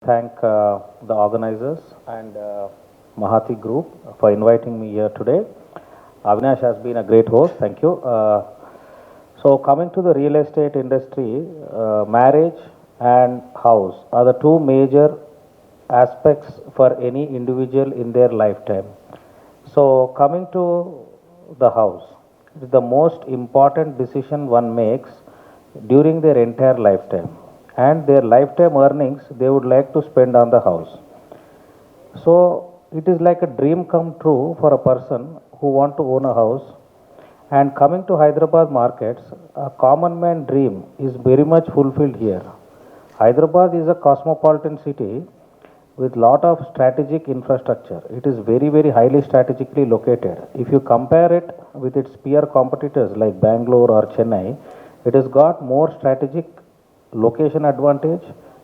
thank the organizers and Mahati Group for inviting me here today. Avinash has been a great host. Thank you. So coming to the real estate industry, marriage and house are the two major aspects for any individual in their lifetime. So coming to the house, it is the most important decision one makes during their entire lifetime, and their lifetime earnings they would like to spend on the house. So it is like a dream come true for a person who want to own a house. And coming to Hyderabad markets, a common man dream is very much fulfilled here. Hyderabad is a cosmopolitan city with lot of strategic infrastructure. It is very highly strategically located. If you compare it with its peer competitors like Bangalore or Chennai, it has got more strategic location advantage,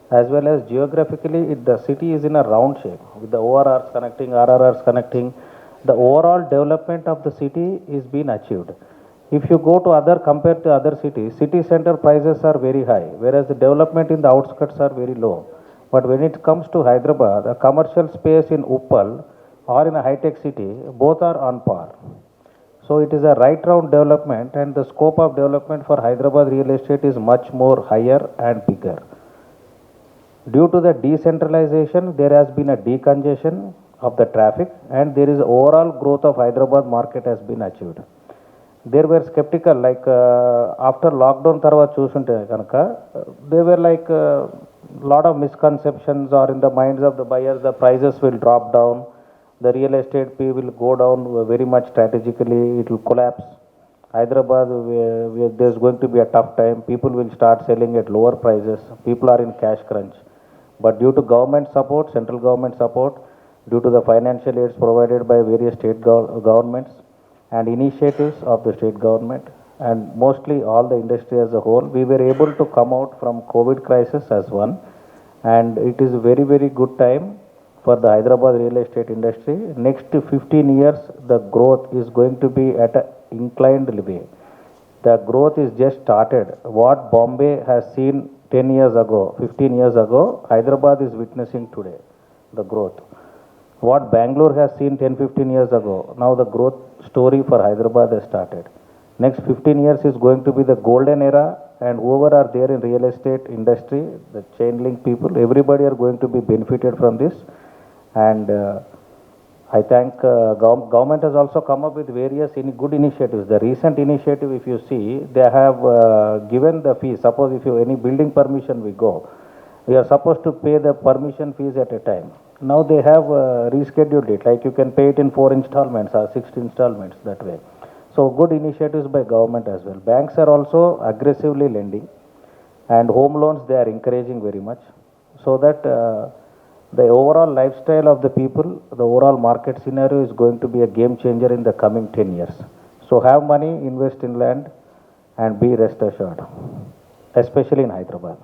as well as geographically the city is in a round shape with the ORRs connecting, RRRs connecting. The overall development of the city is being achieved. If you go to other, compared to other cities, city center prices are very high, whereas the development in the outskirts are very low. But when it comes to Hyderabad, a commercial space in Uppal or in a high-tech city, both are on par. So it is a right round development, and the scope of development for Hyderabad real estate is much more higher and bigger. Due to the decentralization, there has been a decongestion of the traffic, and there is overall growth of Hyderabad market has been achieved. They were skeptical, like after lockdown tarvata చూసుంటే కనుక they were like lot of misconceptions are in the minds of the buyers. The prices will drop down, the real estate fee will go down very much strategically, it will collapse. Hyderabad, there's going to be a tough time, people will start selling at lower prices, people are in cash crunch. But due to government support, central government support, due to the financial aids provided by various state governments and initiatives of the state government, and mostly all the industry as a whole, we were able to come out from COVID crisis as one. And it is very good time for the Hyderabad real estate industry. Next 15 years, the growth is going to be at an inclined way. The growth is just started. What Bombay has seen 10 years ago, 15 years ago, Hyderabad is witnessing today, the growth. What Bangalore has seen 10-15 years ago, now the growth story for Hyderabad has started. Next 15 years is going to be the golden era, and whoever are there in real estate industry, the chain link people, everybody are going to be benefited from this. And I thank government has also come up with various good initiatives. The recent initiative, if you see, they have given the fees. Suppose if you any building permission we go, we are supposed to pay the permission fees at a time. Now they have rescheduled it, like you can pay it in 4 installments or 6 installments, that way. So good initiatives by government as well. Banks are also aggressively lending, and home loans they are encouraging very much, so that the overall lifestyle of the people, the overall market scenario is going to be a game changer in the coming 10 years. So have money, invest in land, and be rest assured, especially in Hyderabad.